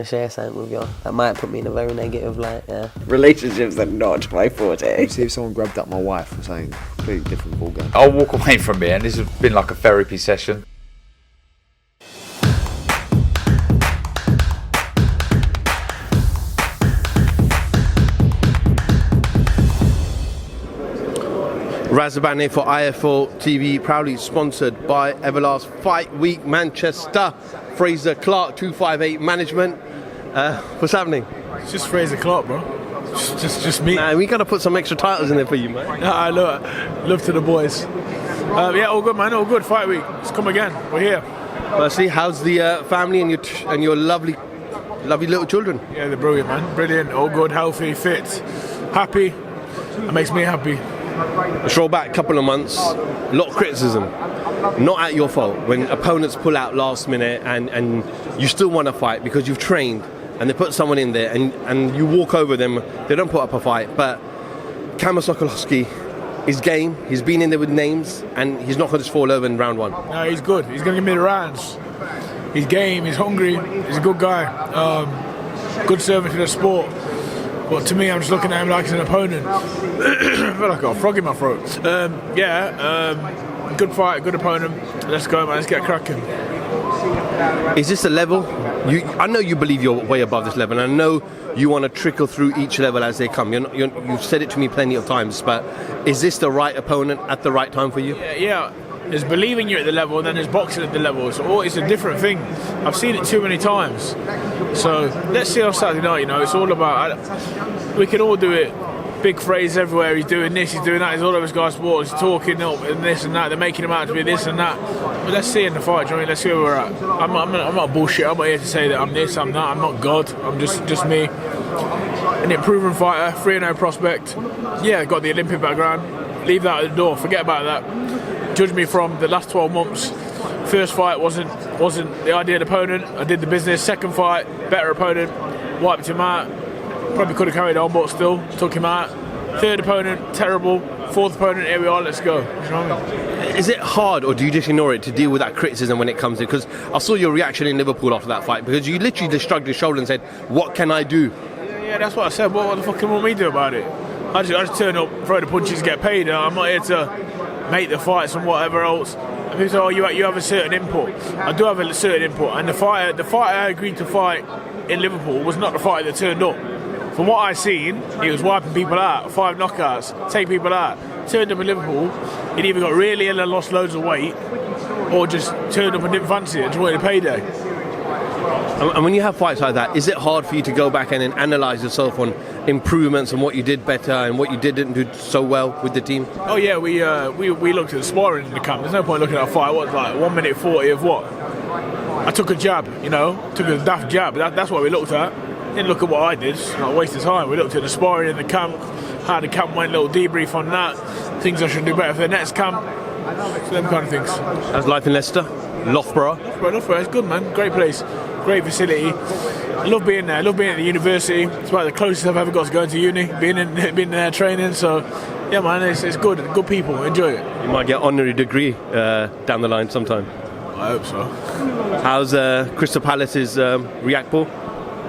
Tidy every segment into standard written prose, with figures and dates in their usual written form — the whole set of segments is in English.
to share something with you. That might put me in a very negative light, yeah. Relationships are not my forte. See if someone grabbed up my wife or something completely different ballgame. I'll walk away from here, and this has been like a therapy session. Razaban here for IFL TV, proudly sponsored by Everlast Fight Week Manchester. Frazer Clarke, 258 Management. What's happening? It's just Frazer Clarke, bro. Just me. Man, we gotta put some extra titles in there for you, man. Nah, love to the boys. Yeah, all good, man. All good. Fight Week. Let's come again. We're here. Firstly, how's the family and your lovely little children? Yeah, they're brilliant, man. Brilliant. All good, healthy, fit, happy. That makes me happy. Let's roll back a couple of months. A lot of criticism. Not at your fault. When opponents pull out last minute and you still want to fight because you've trained and they put someone in there and you walk over them, they don't put up a fight. But Kamil Sokolowski is game. He's been in there with names and he's not going to just fall over in round one. No, he's good. He's going to give me the rounds. He's game. He's hungry. He's a good guy. Good servant to the sport. But to me, I'm just looking at him like he's an opponent. I feel like I've got a frog in my throat. Good fight, good opponent. Let's go, man. Let's get cracking. Is this a level? I know you believe you're way above this level, and I know you want to trickle through each level as they come. You've said it to me plenty of times, but is this the right opponent at the right time for you? Yeah. There's believing you're at the level, and then there's boxing at the level. So it's a different thing. I've seen it too many times. So let's see on Saturday night. It's all about. We can all do it. Big phrase everywhere. He's doing this. He's doing that. He's all over his guy's sport. He's talking up and this and that. They're making him out to be this and that. But let's see in the fight. Do you know what I mean? Let's see where we're at. I'm not bullshit. I'm not here to say that I'm this. I'm that. I'm not God. I'm just me. An improving fighter. 3-0 prospect. Yeah, got the Olympic background. Leave that at the door. Forget about that. Judge me from the last 12 months. First fight wasn't the ideal opponent. I did the business. Second fight, better opponent. Wiped him out. Probably could have carried on, but still took him out. Third opponent, terrible. Fourth opponent, here we are. Let's go. You know what I mean? Is it hard, or do you just ignore it to deal with that criticism when it comes in? Because I saw your reaction in Liverpool after that fight, because you literally just shrugged your shoulder and said, "What can I do?" Yeah, that's what I said. What the fuck can want me do about it? I just turn up, throw the punches, get paid. I'm not here to make the fights and whatever else. And people say, "Oh, you have a certain input." I do have a certain input, and the fight I agreed to fight in Liverpool was not the fight that turned up. From what I seen, he was wiping people out, 5 knockouts, take people out. Turned up in Liverpool, he'd either got really ill and lost loads of weight, or just turned up and didn't fancy it, just wanted a payday. And when you have fights like that, is it hard for you to go back and then analyse yourself on improvements and what you did better and what you didn't do so well with the team? Oh yeah, we looked at the sparring in the camp. There's no point looking at a fight. What was like 1 minute 40 of what? I took a jab, took a daft jab. That's what we looked at. Didn't look at what I did. Not waste of time. We looked at the sparring in the camp. How the camp went, a little debrief on that. Things I should do better for the next camp. So them kind of things. How's life in Leicester? Loughborough? Loughborough, it's good, man. Great place, great facility. I love being there. I love being at the university. It's about the closest I've ever got to going to uni. Being there training. So yeah, man, it's good. Good people. Enjoy it. You might get honorary degree down the line sometime. I hope so. How's Crystal Palace's Reactpool?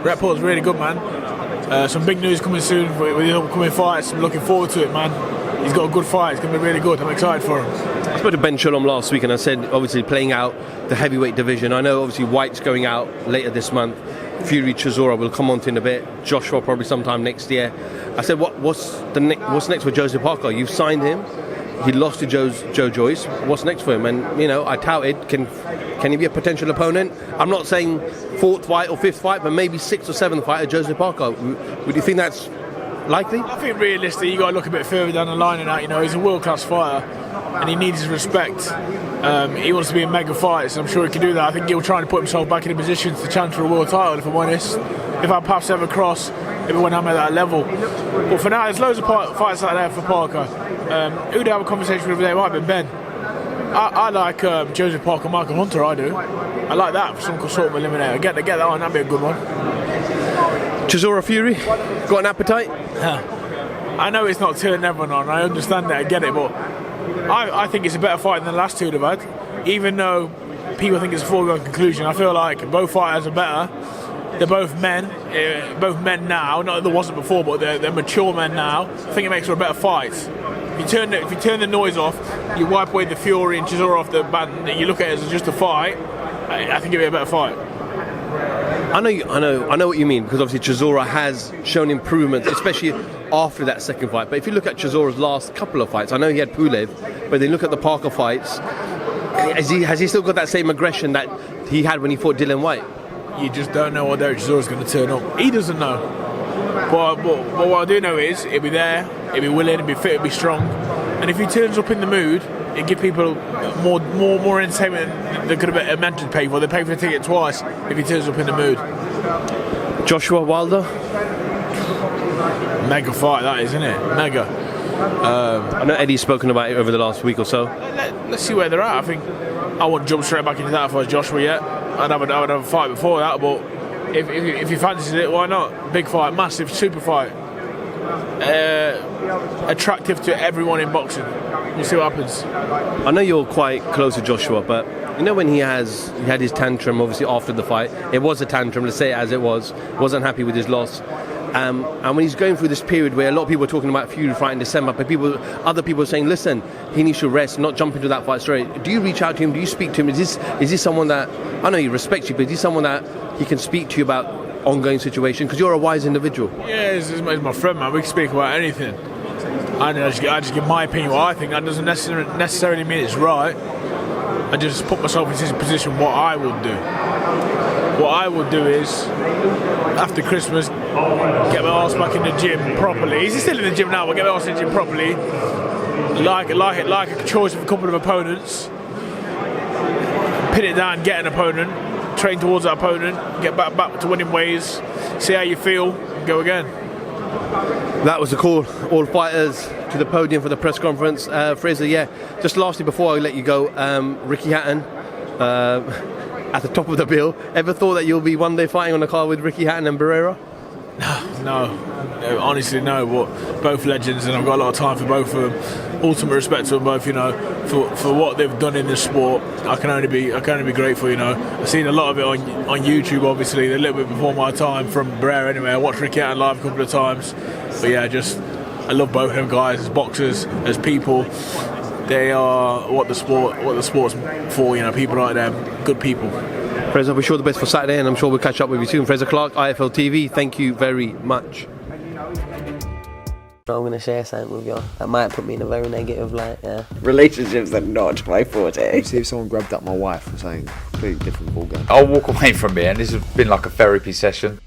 Reactpool's really good, man. Some big news coming soon with the upcoming fights. I'm looking forward to it, man. He's got a good fight. It's going to be really good. I'm excited for him. I spoke to Ben Shalom last week and I said, obviously, playing out the heavyweight division. I know, obviously, White's going out later this month. Fury-Chisora will come on to in a bit. Joshua probably sometime next year. I said, what's next for Joseph Parker? You've signed him. He lost to Joe Joyce. What's next for him? And, I touted, can he be a potential opponent? I'm not saying 4th fight or 5th fight, but maybe 6th or 7th fight at Joseph Parker. Would you think that's likely? I think realistically, you got to look a bit further down the line and that. He's a world-class fighter and he needs his respect. He wants to be in mega fights, and I'm sure he can do that. I think he'll try to put himself back in a position to challenge for a world title, if I'm honest. If our paths ever cross, maybe when I'm at that level. But for now, there's loads of fights like that for Parker. Who'd have a conversation with today? It might have been Ben. I like Joseph Parker, Michael Hunter, I do. I like that for some sort of eliminator. Get that on, that'd be a good one. Chisora Fury, got an appetite? I know it's not turning everyone on, I understand that, I get it, but I think it's a better fight than the last two they've had. Even though people think it's a foregone conclusion, I feel like both fighters are better. they're both men now. Not that there wasn't before, but they're mature men now. I think it makes for a better fight. If you turn the noise off, you wipe away the Fury and Chisora off the band, and you look at it as just a fight, I think it'll be a better fight. I know what you mean, because obviously Chisora has shown improvements, especially after that second fight. But if you look at Chisora's last couple of fights, I know he had Pulev, but then look at the Parker fights. Has he still got that same aggression that he had when he fought Dylan White? You just don't know what Derek Chisora's going to turn up. He doesn't know. But what I do know is he'll be there, he'll be willing, he'll be fit, he'll be strong. And if he turns up in the mood, it give people more entertainment than they could have imagined to pay for. They pay for the ticket twice if he turns up in the mood. Joshua Wilder? Mega fight that is, isn't it? Mega. I know Eddie's spoken about it over the last week or so. Let's see where they're at. I think I wouldn't jump straight back into that if I was Joshua yet. I'd have a fight before that, but if he fancies it, why not? Big fight, massive, super fight. Attractive to everyone in boxing. We'll see what happens. I know you're quite close to Joshua, but you know when he had his tantrum, obviously after the fight, it was a tantrum, let's say it as it wasn't happy with his loss. And when he's going through this period where a lot of people are talking about Fury fight in December, but other people are saying, listen, he needs to rest, not jump into that fight straight. Do you reach out to him? Do you speak to him? Is this someone that, I know he respects you, but is he someone that he can speak to you about ongoing situation? Because you're a wise individual. Yeah, he's my friend, man. We can speak about anything. I just give my opinion what I think. That doesn't necessarily mean it's right. I just put myself in this position what I would do. What I would do is, after Christmas, get my arse back in the gym properly. He's still in the gym now, but get my arse in the gym properly. Like a choice of a couple of opponents. Pin it down, get an opponent, train towards that opponent, get back to winning ways, see how you feel, and go again. That was the call. All fighters to the podium for the press conference. Frazer, yeah. Just lastly, before I let you go, Ricky Hatton, at the top of the bill. Ever thought that you'll be one day fighting on a card with Ricky Hatton and Barrera? No, honestly no. But both legends, and I've got a lot of time for both of them. Ultimate respect to them both. You know, for what they've done in this sport, I can only be grateful. You know, I've seen a lot of it on YouTube. Obviously, a little bit before my time from Barrera. Anyway, I watched Ricky Hatton live a couple of times. But yeah, I love both of them guys as boxers, as people. They are what the sport's for. You know, people like them, good people. Frazer, I wish you all the best for Saturday, and I'm sure we'll catch up with you soon. Frazer Clarke, IFL TV, thank you very much. I'm going to share something with you that might put me in a very negative light, yeah. Relationships are not my forte. See if someone grabbed up my wife for saying completely different ballgame. I'll walk away from it, and this has been like a therapy session.